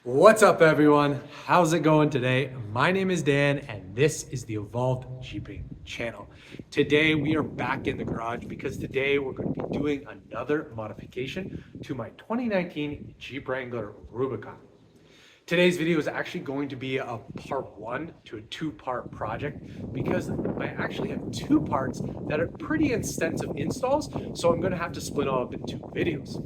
What's up everyone? How's it going today? My name is Dan and this is the EvolvedJeepin channel. Today we are back in the garage because today we're going to be doing another modification to my 2019 Jeep Wrangler Rubicon. Today's video is actually going to be a part one to a two-part project because I actually have two parts that are pretty extensive installs, so I'm going to have to split up into videos.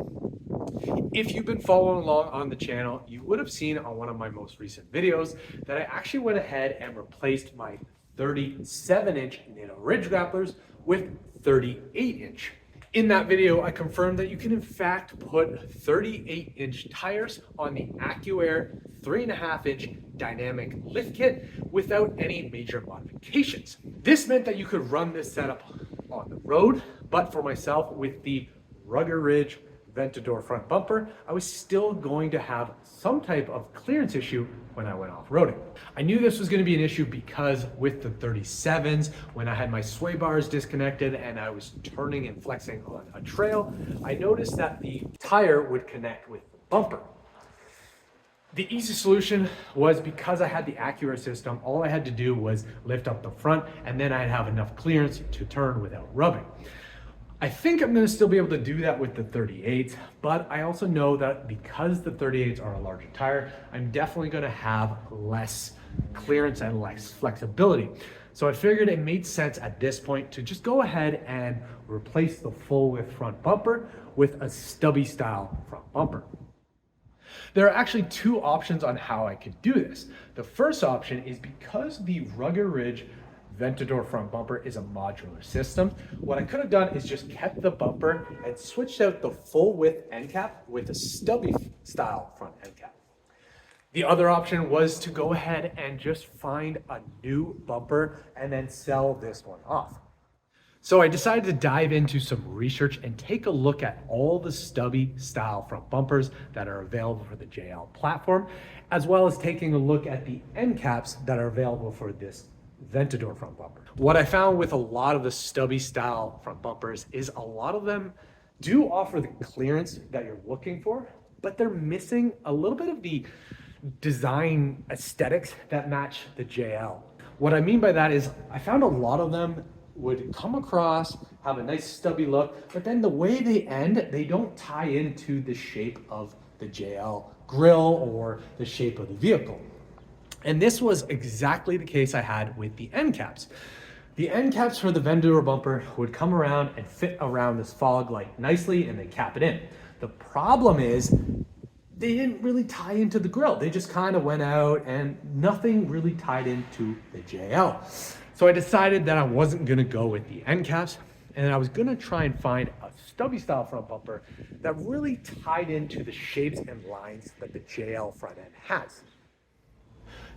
If you've been following along on the channel, you would have seen on one of my most recent videos that I actually went ahead and replaced my 37-inch NATO Ridge grapplers with 38-inch. In that video, I confirmed that you can in fact put 38-inch tires on the AccuAir 3.5-inch dynamic lift kit without any major modifications. This meant that you could run this setup on the road, but for myself with the Rugged Ridge Ventador front bumper, I was still going to have some type of clearance issue when I went off-roading. I knew this was going to be an issue because with the 37s, when I had my sway bars disconnected and I was turning and flexing on a trail, I noticed that the tire would connect with the bumper. The easy solution was because I had the AccuAir system, all I had to do was lift up the front and then I'd have enough clearance to turn without rubbing. I think I'm going to still be able to do that with the 38s, but I also know that because the 38s are a larger tire, I'm definitely going to have less clearance and less flexibility. So I figured it made sense at this point to just go ahead and replace the full width front bumper with a stubby style front bumper. There are actually two options on how I could do this. The first option is because the Rugged Ridge Ventador front bumper is a modular system. What I could have done is just kept the bumper and switched out the full width end cap with a stubby style front end cap. The other option was to go ahead and just find a new bumper and then sell this one off. So I decided to dive into some research and take a look at all the stubby style front bumpers that are available for the JL platform, as well as taking a look at the end caps that are available for this Ventador front bumper. What I found with a lot of the stubby style front bumpers is a lot of them do offer the clearance that you're looking for, but they're missing a little bit of the design aesthetics that match the JL. What I mean by that is I found a lot of them would come across, have a nice stubby look, but then the way they end, they don't tie into the shape of the JL grille or the shape of the vehicle. And this was exactly the case I had with the end caps. The end caps for the Ventador bumper would come around and fit around this fog light nicely and they cap it in. The problem is they didn't really tie into the grille. They just kind of went out and nothing really tied into the JL. So I decided that I wasn't gonna go with the end caps and I was gonna try and find a stubby style front bumper that really tied into the shapes and lines that the JL front end has.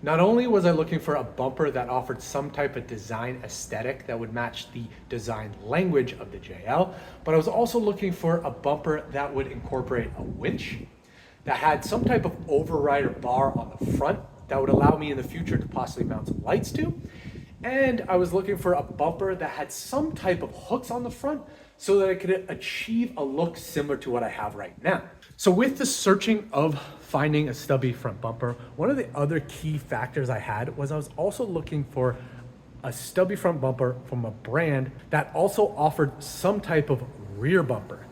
Not only was I looking for a bumper that offered some type of design aesthetic that would match the design language of the JL, but I was also looking for a bumper that would incorporate a winch, that had some type of overrider bar on the front that would allow me in the future to possibly mount some lights to. And I was looking for a bumper that had some type of hooks on the front so that I could achieve a look similar to what I have right now. So with the searching of finding a stubby front bumper, one of the other key factors I had was I was also looking for a stubby front bumper from a brand that also offered some type of rear bumper.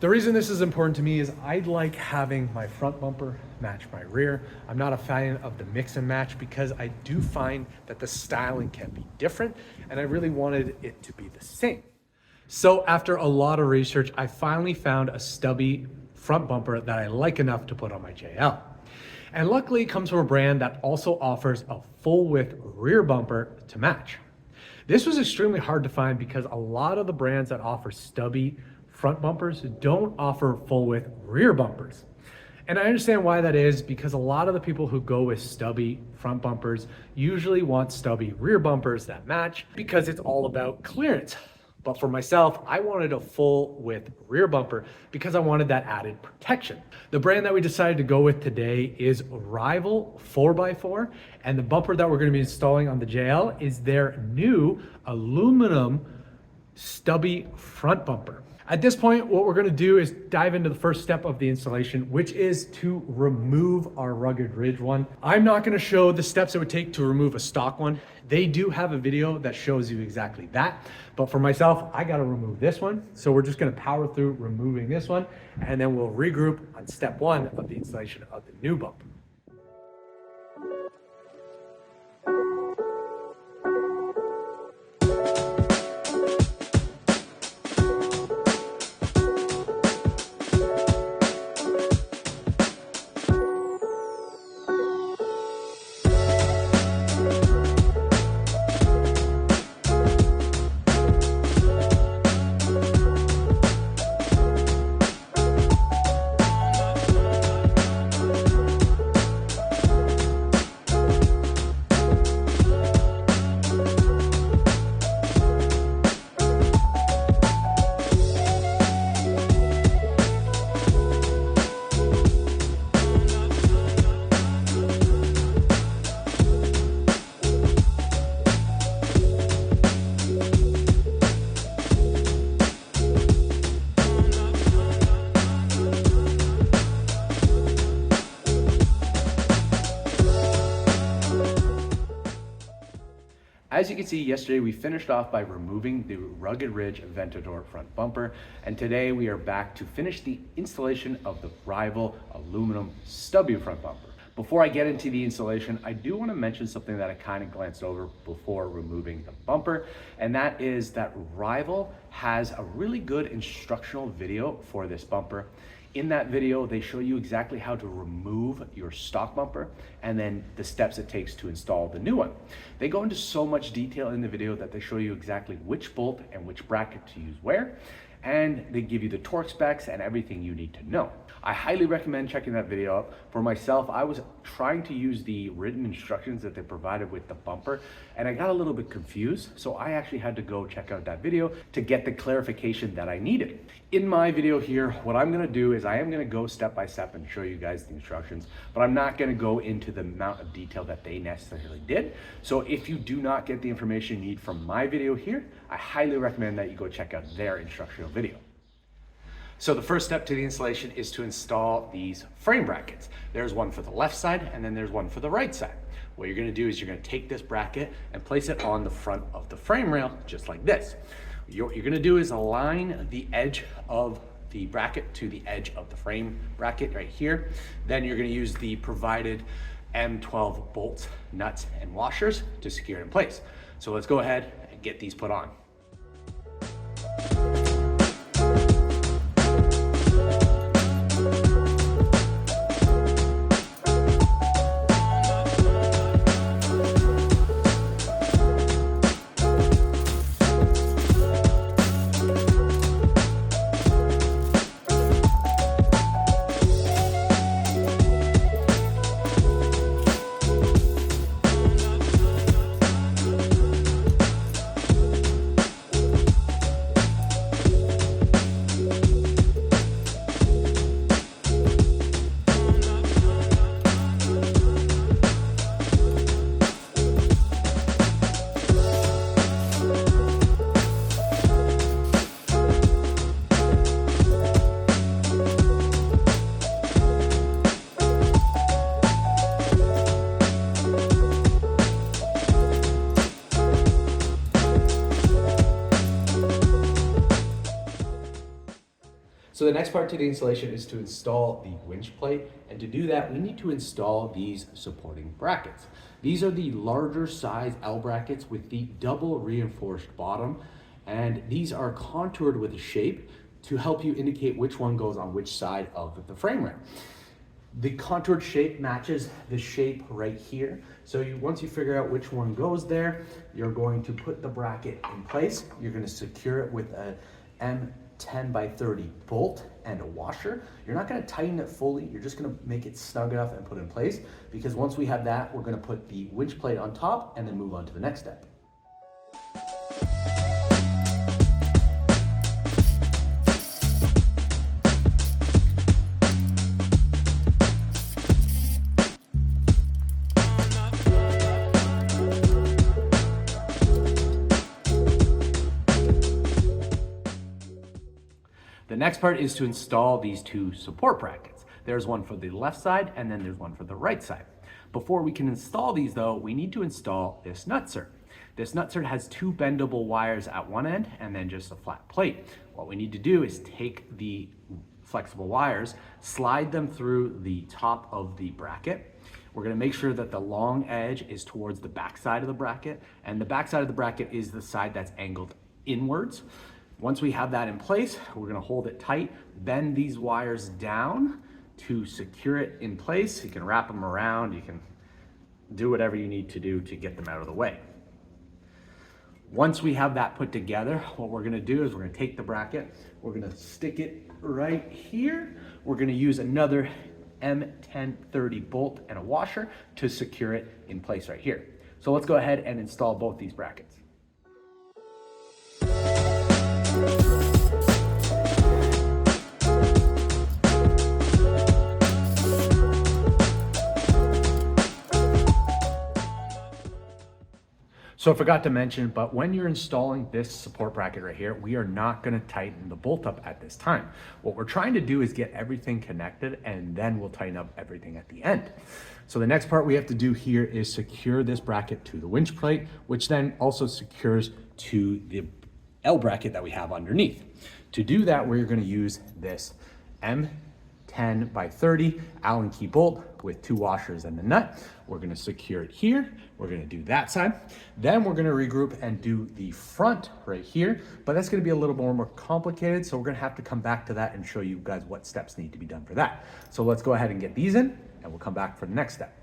The reason this is important to me is I like having my front bumper match my rear. I'm not a fan of the mix and match because I do find that the styling can be different and I really wanted it to be the same. So after a lot of research, I finally found a stubby front bumper that I like enough to put on my JL. And luckily it comes from a brand that also offers a full width rear bumper to match. This was extremely hard to find because a lot of the brands that offer stubby front bumpers don't offer full width rear bumpers. And I understand why that is because a lot of the people who go with stubby front bumpers usually want stubby rear bumpers that match because it's all about clearance. But for myself, I wanted a full width rear bumper because I wanted that added protection. The brand that we decided to go with today is Rival 4x4, and the bumper that we're going to be installing on the JL is their new aluminum stubby front bumper. At this point, what we're gonna do is dive into the first step of the installation, which is to remove our rugged ridge one. I'm not gonna show the steps it would take to remove a stock one. They do have a video that shows you exactly that. But for myself, I gotta remove this one. So we're just gonna power through removing this one, and then we'll regroup on step one of the installation of the new bumper. As you can see, yesterday we finished off by removing the Rugged Ridge Aventador front bumper, and today we are back to finish the installation of the rival Aluminum Stubby front bumper. Before I get into the installation, I do want to mention something that I kind of glanced over before removing the bumper, and that is that Rival has a really good instructional video for this bumper. In that video, they show you exactly how to remove your stock bumper and then the steps it takes to install the new one. They go into so much detail in the video that they show you exactly which bolt and which bracket to use where, and they give you the torque specs and everything you need to know. I highly recommend checking that video out. For myself, I was trying to use the written instructions that they provided with the bumper, and I got a little bit confused, so I actually had to go check out that video to get the clarification that I needed. In my video here, what I'm gonna do is I am gonna go step by step and show you guys the instructions, but I'm not gonna go into the amount of detail that they necessarily did. So if you do not get the information you need from my video here, I highly recommend that you go check out their instructional video. So the first step to the installation is to install these frame brackets. There's one for the left side and then there's one for the right side. What you're gonna do is you're gonna take this bracket and place it on the front of the frame rail, just like this. What you're gonna do is align the edge of the bracket to the edge of the frame bracket right here. Then you're gonna use the provided M12 bolts, nuts, and washers to secure it in place. So let's go ahead and get these put on. So the next part to the installation is to install the winch plate, and to do that we need to install these supporting brackets. These are the larger size L brackets with the double reinforced bottom, and these are contoured with a shape to help you indicate which one goes on which side of the frame rail. The contoured shape matches the shape right here. So once you figure out which one goes there, you're going to put the bracket in place. You're going to secure it with a M10 by 30 bolt and a washer. You're not going to tighten it fully. You're just going to make it snug enough and put it in place, because once we have that, we're going to put the winch plate on top and then move on to the next step. next part is to install these two support brackets. There's one for the left side and then there's one for the right side. Before we can install these though, we need to install this nutsert. This nutsert has two bendable wires at one end and then just a flat plate. What we need to do is take the flexible wires, slide them through the top of the bracket. We're gonna make sure that the long edge is towards the back side of the bracket, and the back side of the bracket is the side that's angled inwards. Once we have that in place, we're gonna hold it tight, bend these wires down to secure it in place. You can wrap them around, you can do whatever you need to do to get them out of the way. Once we have that put together, what we're gonna do is we're gonna take the bracket, we're gonna stick it right here. We're gonna use another M1030 bolt and a washer to secure it in place right here. So let's go ahead and install both these brackets. So I forgot to mention, but when you're installing this support bracket right here, we are not gonna tighten the bolt up at this time. What we're trying to do is get everything connected and then we'll tighten up everything at the end. So the next part we have to do here is secure this bracket to the winch plate, which then also secures to the L bracket that we have underneath. To do that, we're gonna use this M10 by 30 Allen key bolt with two washers and the nut. We're gonna secure it here. We're gonna do that side. Then we're gonna regroup and do the front right here, but that's gonna be a little more complicated. So we're gonna have to come back to that and show you guys what steps need to be done for that. So let's go ahead and get these in and we'll come back for the next step.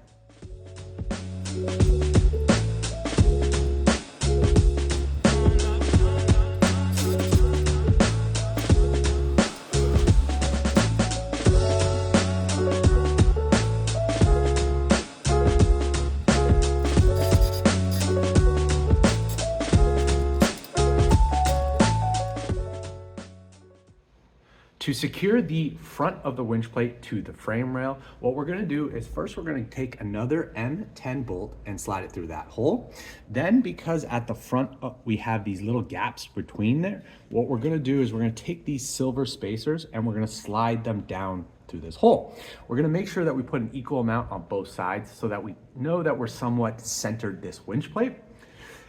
To secure the front of the winch plate to the frame rail, what we're gonna do is first we're gonna take another M10 bolt and slide it through that hole. Then because at the front we have these little gaps between there, what we're gonna do is we're gonna take these silver spacers and we're gonna slide them down through this hole. We're gonna make sure that we put an equal amount on both sides so that we know that we're somewhat centered this winch plate.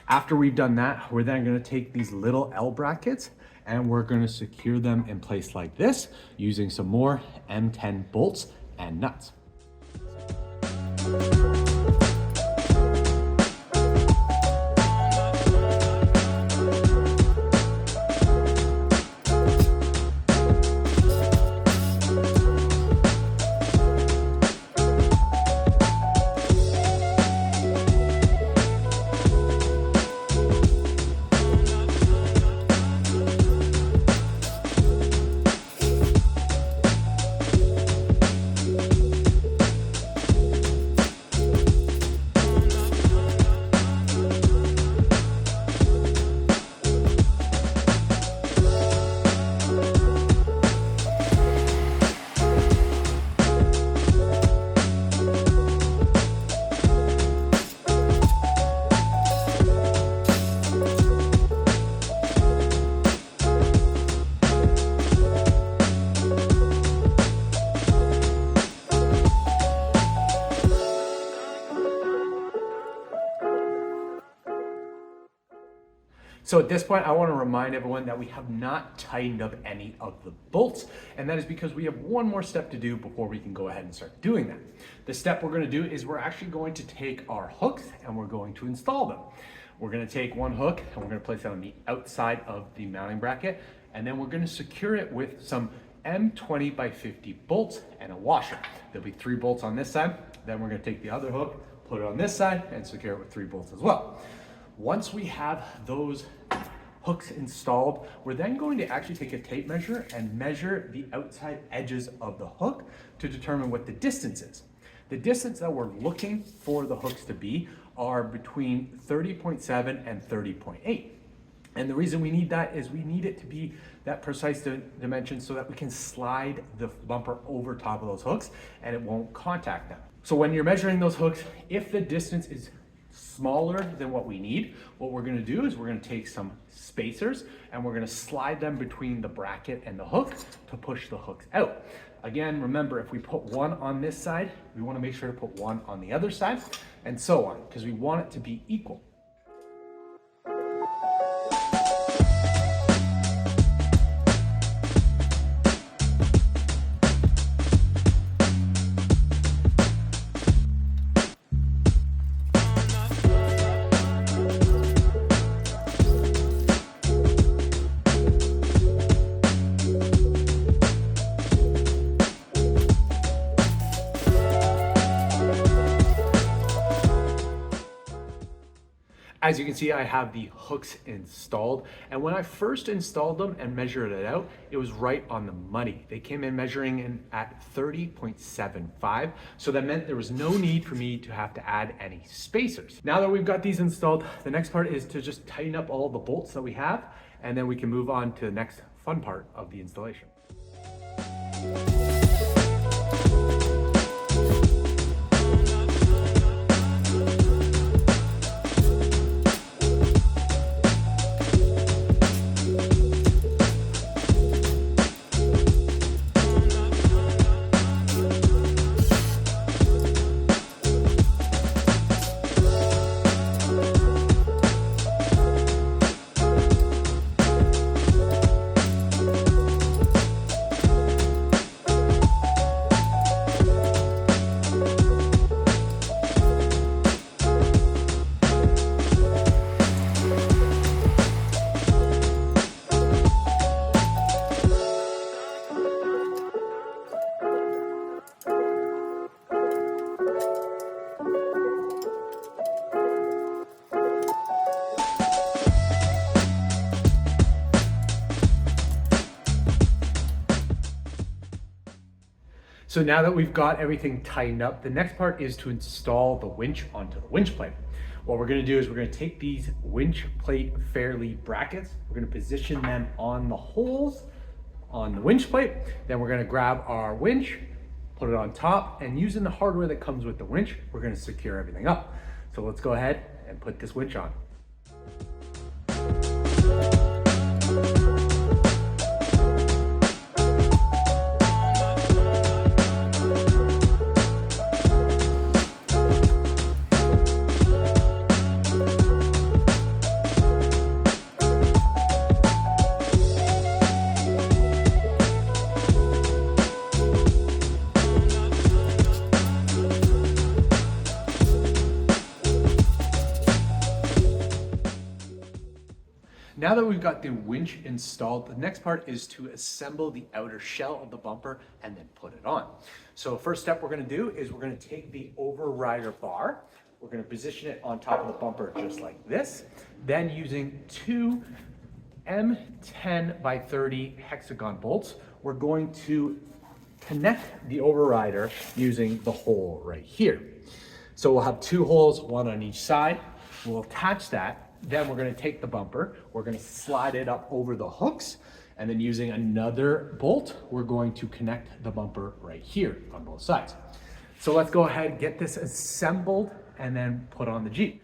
After we've done that, we're then gonna take these little L brackets and we're gonna secure them in place like this using some more M10 bolts and nuts. So at this point, I want to remind everyone that we have not tightened up any of the bolts, and that is because we have one more step to do before we can go ahead and start doing that. The step we're going to do is we're actually going to take our hooks and we're going to install them. We're going to take one hook and we're going to place it on the outside of the mounting bracket, and then we're going to secure it with some M20 by 50 bolts and a washer. There'll be 3 bolts on this side. Then we're going to take the other hook, put it on this side, and secure it with 3 bolts as well. Once we have those hooks installed, we're then going to actually take a tape measure and measure the outside edges of the hook to determine what the distance is. The distance that we're looking for the hooks to be are between 30.7 and 30.8. And the reason we need that is we need it to be that precise dimension so that we can slide the bumper over top of those hooks and it won't contact them. So when you're measuring those hooks, if the distance is smaller than what we need, what we're gonna do is we're gonna take some spacers and we're gonna slide them between the bracket and the hook to push the hooks out. Again, remember, if we put one on this side, we wanna make sure to put one on the other side, and so on, because we want it to be equal. As you can see, I have the hooks installed, and when I first installed them and measured it out, it was right on the money. They came in measuring in at 30.75, so that meant there was no need for me to have to add any spacers. Now that we've got these installed, the next part is to just tighten up all the bolts that we have, and then we can move on to the next fun part of the installation. So now that we've got everything tightened up, the next part is to install the winch onto the winch plate. What we're gonna do is we're gonna take these winch plate fairly brackets, we're gonna position them on the holes on the winch plate, then we're gonna grab our winch, put it on top, and using the hardware that comes with the winch, we're gonna secure everything up. So let's go ahead and put this winch on. Now that we've got the winch installed, the next part is to assemble the outer shell of the bumper and then put it on. So first step we're gonna do is we're gonna take the overrider bar, we're gonna position it on top of the bumper just like this, then using two M10 by 30 hexagon bolts, we're going to connect the overrider using the hole right here. So we'll have two holes, one on each side. We'll attach that. Then we're gonna take the bumper, we're gonna slide it up over the hooks, and then using another bolt, we're going to connect the bumper right here on both sides. So let's go ahead, get this assembled, and then put on the Jeep.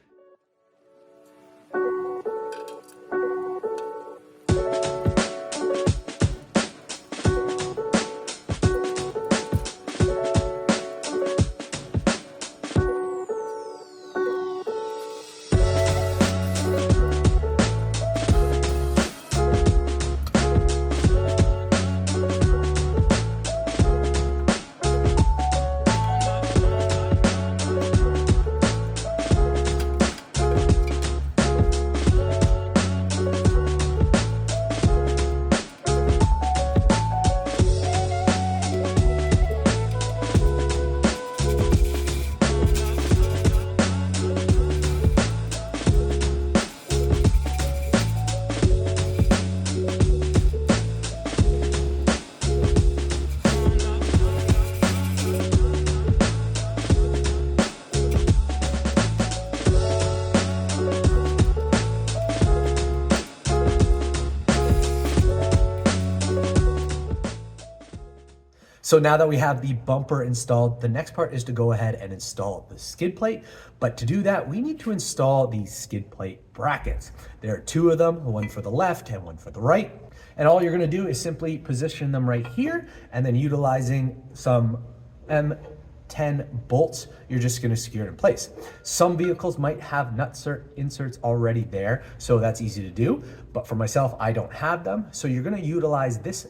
So now that we have the bumper installed, the next part is to go ahead and install the skid plate. But to do that, we need to install the skid plate brackets. There are two of them, one for the left and one for the right. And all you're gonna do is simply position them right here, and then utilizing some M10 bolts, you're just gonna secure it in place. Some vehicles might have nut inserts already there, so that's easy to do. But for myself, I don't have them. So you're gonna utilize this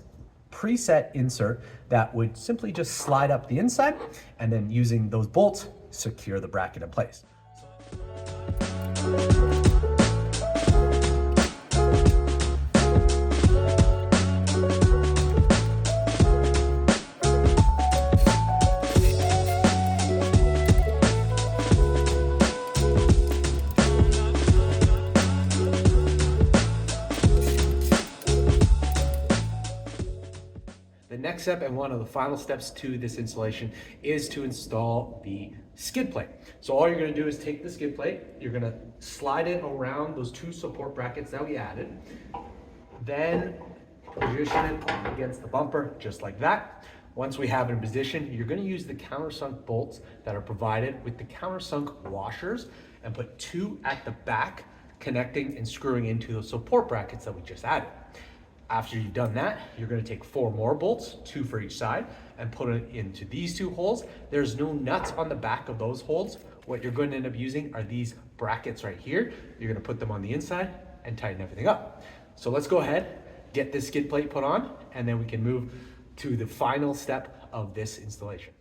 preset insert that would simply just slide up the inside, and then using those bolts, secure the bracket in place. The next step, and one of the final steps to this installation, is to install the skid plate. So all you're gonna do is take the skid plate, you're gonna slide it around those two support brackets that we added, then position it against the bumper, just like that. Once we have it in position, you're gonna use the countersunk bolts that are provided with the countersunk washers, and put two at the back, connecting and screwing into those support brackets that we just added. After you've done that, you're gonna take 4 more bolts, 2 for each side, and put it into these 2 holes. There's no nuts on the back of those holes. What you're going to end up using are these brackets right here. You're gonna put them on the inside and tighten everything up. So let's go ahead, get this skid plate put on, and then we can move to the final step of this installation.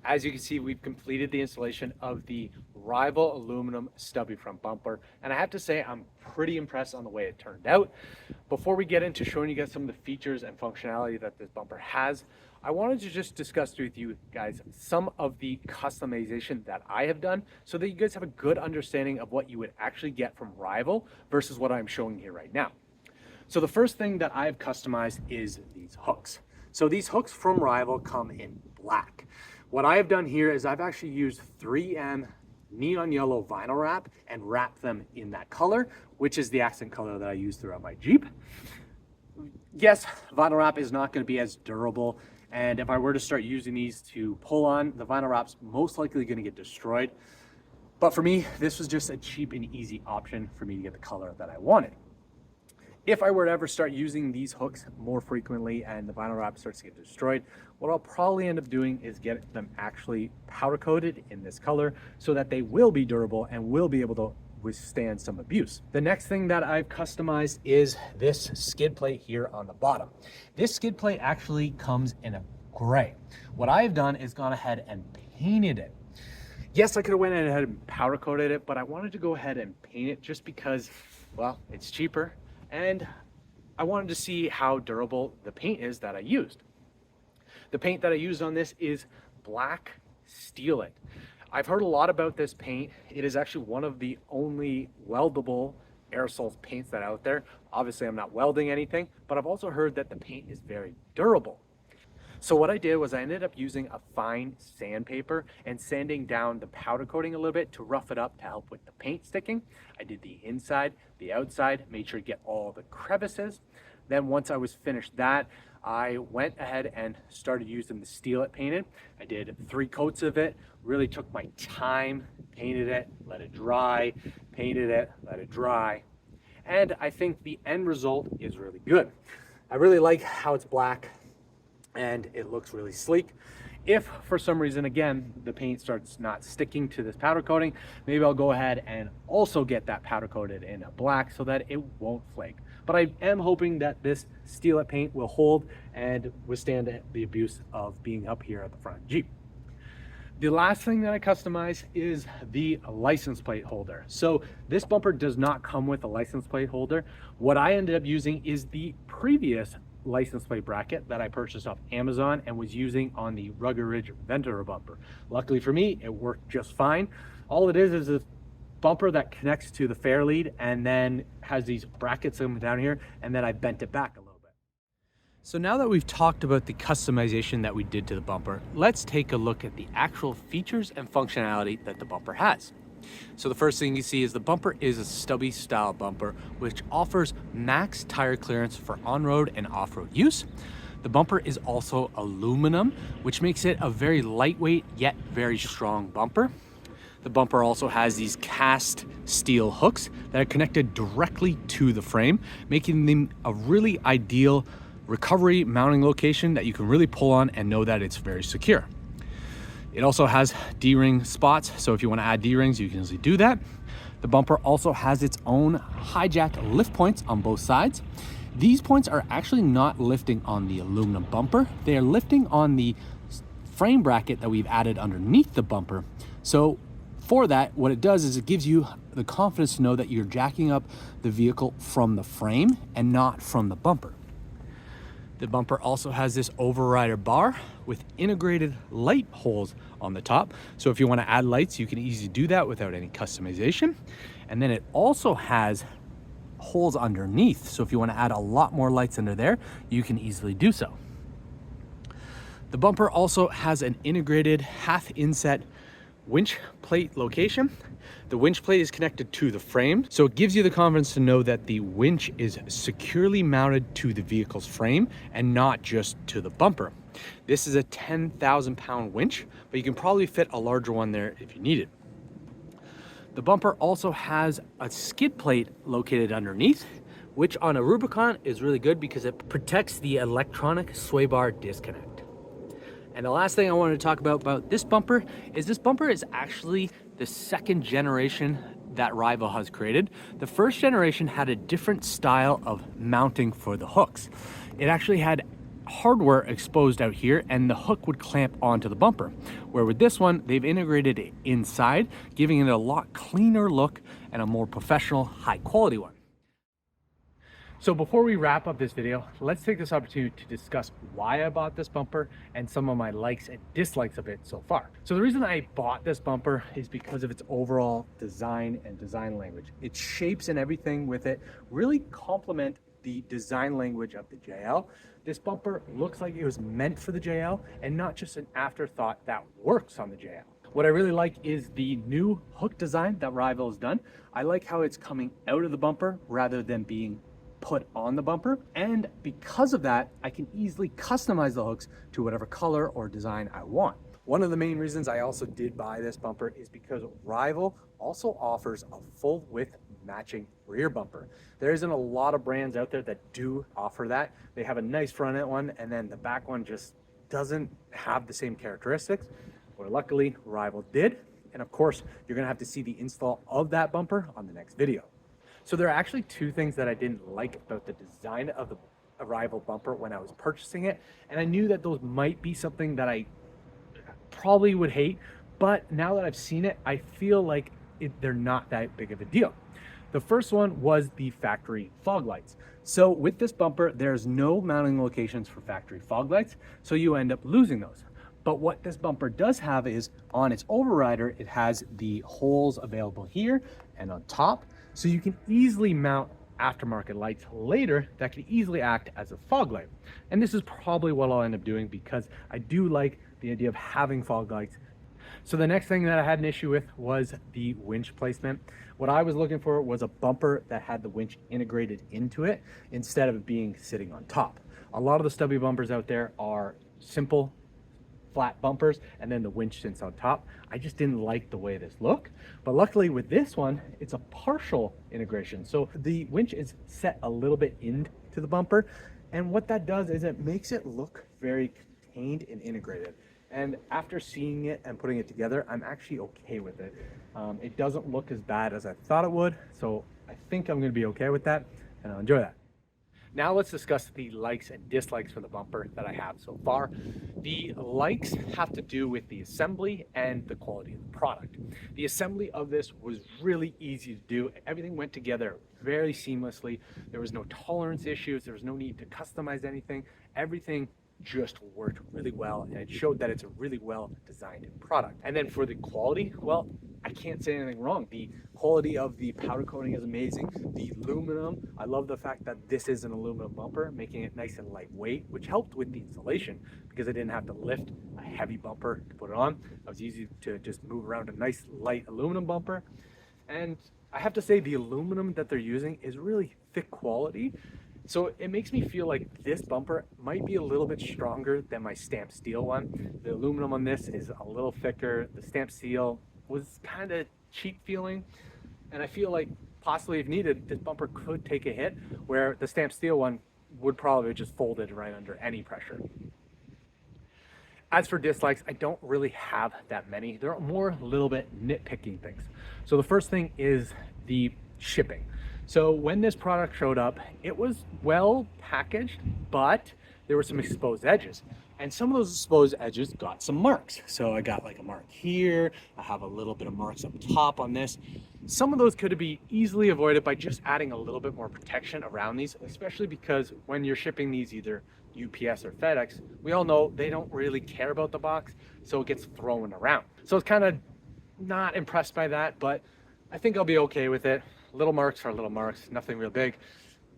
As you can see, we've completed the installation of the Rival Aluminum Stubby Front Bumper, and I have to say I'm pretty impressed on the way it turned out. Before we get into showing you guys some of the features and functionality that this bumper has, I wanted to just discuss with you guys some of the customization that I have done so that you guys have a good understanding of what you would actually get from Rival versus what I'm showing here right now. So the first thing that I've customized is these hooks. So these hooks from Rival come in black. What I have done here is I've actually used 3M neon yellow vinyl wrap and wrapped them in that color, which is the accent color that I use throughout my Jeep. Yes, vinyl wrap is not going to be as durable, and if I were to start using these to pull on, the vinyl wrap's most likely going to get destroyed. But for me, this was just a cheap and easy option for me to get the color that I wanted. If I were to ever start using these hooks more frequently and the vinyl wrap starts to get destroyed, what I'll probably end up doing is get them actually powder coated in this color so that they will be durable and will be able to withstand some abuse. The next thing that I've customized is this skid plate here on the bottom. This skid plate actually comes in a gray. What I've done is gone ahead and painted it. Yes, I could have went ahead and powder coated it, but I wanted to go ahead and paint it just because, well, it's cheaper. And I wanted to see how durable the paint is that I used. The paint that I used on this is black Steel It. I've heard a lot about this paint. It is actually one of the only weldable aerosol paints that are out there. Obviously, I'm not welding anything, but I've also heard that the paint is very durable. So what I did was I ended up using a fine sandpaper and sanding down the powder coating a little bit to rough it up to help with the paint sticking. I did the inside, the outside, made sure to get all the crevices. Then once I was finished that, I went ahead and started using the Steel It painted. I did 3 coats of it, really took my time, painted it, let it dry, painted it, let it dry. And I think the end result is really good. I really like how it's black and it looks really sleek. If for some reason, again, the paint starts not sticking to this powder coating, maybe I'll go ahead and also get that powder coated in a black so that it won't flake. But I am hoping that this Steel It paint will hold and withstand the abuse of being up here at the front of the Jeep. The last thing that I customize is the license plate holder. So this bumper does not come with a license plate holder. What I ended up using is the previous license plate bracket that I purchased off Amazon and was using on the Rugged Ridge Ventura bumper. Luckily for me, it worked just fine. All it is a bumper that connects to the fair lead and then has these brackets coming down here, and then I bent it back a little bit. So now that we've talked about the customization that we did to the bumper, let's take a look at the actual features and functionality that the bumper has. So the first thing you see is the bumper is a stubby style bumper, which offers max tire clearance for on-road and off-road use. The bumper is also aluminum, which makes it a very lightweight yet very strong bumper. The bumper also has these cast steel hooks that are connected directly to the frame, making them a really ideal recovery mounting location that you can really pull on and know that it's very secure. It also has D-ring spots, so if you want to add D-rings, you can easily do that. The bumper also has its own hijack lift points on both sides. These points are actually not lifting on the aluminum bumper. They are lifting on the frame bracket that we've added underneath the bumper. So for that, what it does is it gives you the confidence to know that you're jacking up the vehicle from the frame and not from the bumper. The bumper also has this overrider bar with integrated light holes on the top. So if you want to add lights, you can easily do that without any customization. And then it also has holes underneath. So if you want to add a lot more lights under there, you can easily do so. The bumper also has an integrated half inset winch plate location. The winch plate is connected to the frame, so it gives you the confidence to know that the winch is securely mounted to the vehicle's frame and not just to the bumper. This is a 10,000 pound winch, but you can probably fit a larger one there if you need it. The bumper also has a skid plate located underneath, which on a Rubicon is really good because it protects the electronic sway bar disconnect. And the last thing I wanted to talk about this bumper is actually the second generation that Rival has created. The first generation had a different style of mounting for the hooks. It actually had hardware exposed out here and the hook would clamp onto the bumper. Where with this one, they've integrated it inside, giving it a lot cleaner look and a more professional, high quality one. So before we wrap up this video, let's take this opportunity to discuss why I bought this bumper and some of my likes and dislikes of it so far. So the reason I bought this bumper is because of its overall design and design language. Its shapes and everything with it really complement the design language of the JL. This bumper looks like it was meant for the JL and not just an afterthought that works on the JL. What I really like is the new hook design that Rival has done. I like how it's coming out of the bumper rather than being put on the bumper, and because of that I can easily customize the hooks to whatever color or design I want. One of the main reasons I also did buy this bumper is because Rival also offers a full width matching rear bumper. There isn't a lot of brands out there that do offer that. They have a nice front end one and then the back one just doesn't have the same characteristics, where luckily Rival did. And of course you're gonna have to see the install of that bumper on the next video. So there are actually two things that I didn't like about the design of the Rival bumper when I was purchasing it, and I knew that those might be something that I probably would hate, but now that I've seen it, I feel like they're not that big of a deal. The first one was the factory fog lights. So with this bumper, there's no mounting locations for factory fog lights, so you end up losing those. But what this bumper does have is on its overrider, it has the holes available here and on top, so you can easily mount aftermarket lights later that can easily act as a fog light. And this is probably what I'll end up doing because I do like the idea of having fog lights. So the next thing that I had an issue with was the winch placement. What I was looking for was a bumper that had the winch integrated into it instead of it being sitting on top. A lot of the stubby bumpers out there are simple flat bumpers and then the winch sits on top. I just didn't like the way this looked, but luckily with this one, it's a partial integration. So the winch is set a little bit into the bumper, and what that does is it makes it look very contained and integrated. And after seeing it and putting it together, I'm actually okay with it. It doesn't look as bad as I thought it would, so I think I'm gonna be okay with that, and I'll enjoy that. Now let's discuss the likes and dislikes for the bumper that I have so far. The likes have to do with the assembly and the quality of the product. The assembly of this was really easy to do. Everything went together very seamlessly. There was no tolerance issues. There was no need to customize anything. Everything just worked really well, and it showed that it's a really well designed product. And then for the quality, well, I can't say anything wrong. The quality of the powder coating is amazing. The aluminum, I love the fact that this is an aluminum bumper, making it nice and lightweight, which helped with the installation because I didn't have to lift a heavy bumper to put it on. It was easy to just move around a nice light aluminum bumper. And I have to say the aluminum that they're using is really thick quality. So it makes me feel like this bumper might be a little bit stronger than my stamped steel one. The aluminum on this is a little thicker. The stamped steel was kind of cheap feeling. And I feel like possibly if needed, this bumper could take a hit where the stamped steel one would probably just fold it right under any pressure. As for dislikes, I don't really have that many. There are more little bit nitpicking things. So the first thing is the shipping. So when this product showed up, it was well packaged, but there were some exposed edges. And some of those exposed edges got some marks. So I got like a mark here. I have a little bit of marks up top on this. Some of those could be easily avoided by just adding a little bit more protection around these, especially because when you're shipping these either UPS or FedEx, we all know they don't really care about the box, so it gets thrown around. So it's kind of not impressed by that, but I think I'll be okay with it. Little marks are little marks, nothing real big.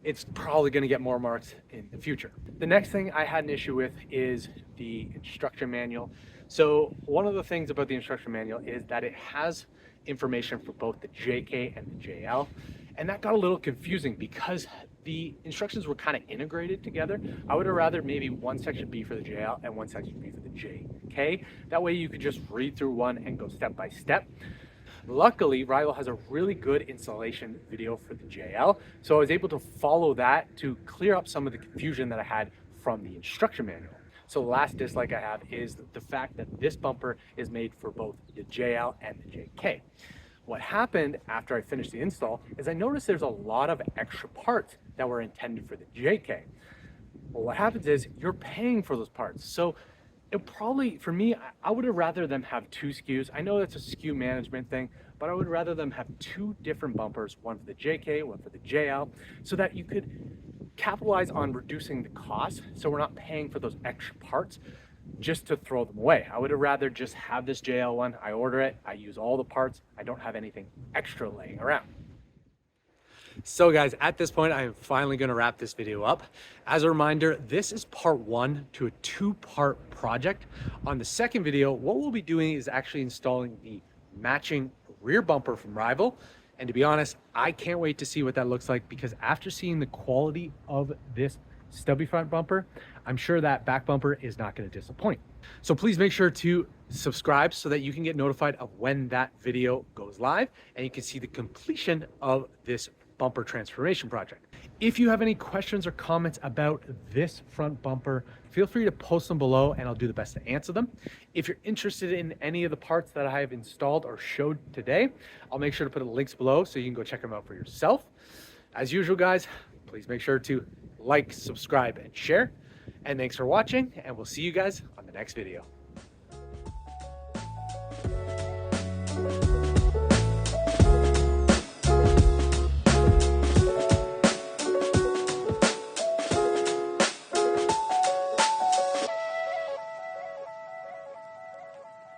It's probably going to get more marks in the future. The next thing I had an issue with is the instruction manual. So one of the things about the instruction manual is that it has information for both the JK and the JL. And that got a little confusing because the instructions were kind of integrated together. I would have rather maybe one section be for the JL and one section be for the JK. That way you could just read through one and go step by step. Luckily, Wrangler has a really good installation video for the JL, so I was able to follow that to clear up some of the confusion that I had from the instruction manual. So the last dislike I have is the fact that this bumper is made for both the JL and the JK. What happened after I finished the install is I noticed there's a lot of extra parts that were intended for the JK. Well, what happens is you're paying for those parts. So it probably, for me, I would have rather them have two SKUs. I know that's a SKU management thing, but I would rather them have two different bumpers, one for the JK, one for the JL, so that you could capitalize on reducing the cost so we're not paying for those extra parts just to throw them away. I would have rather just have this JL one. I order it, I use all the parts, I don't have anything extra laying around. So guys, at this point, I am finally going to wrap this video up. As a reminder, this is part one to a two-part project. On the second video, what we'll be doing is actually installing the matching rear bumper from Rival. And to be honest, I can't wait to see what that looks like because after seeing the quality of this stubby front bumper, I'm sure that back bumper is not going to disappoint. So please make sure to subscribe so that you can get notified of when that video goes live and you can see the completion of this bumper transformation project. If you have any questions or comments about this front bumper, feel free to post them below and I'll do the best to answer them. If you're interested in any of the parts that I have installed or showed today, I'll make sure to put the links below so you can go check them out for yourself. As usual, guys, please make sure to like, subscribe, and share. And thanks for watching, and we'll see you guys on the next video.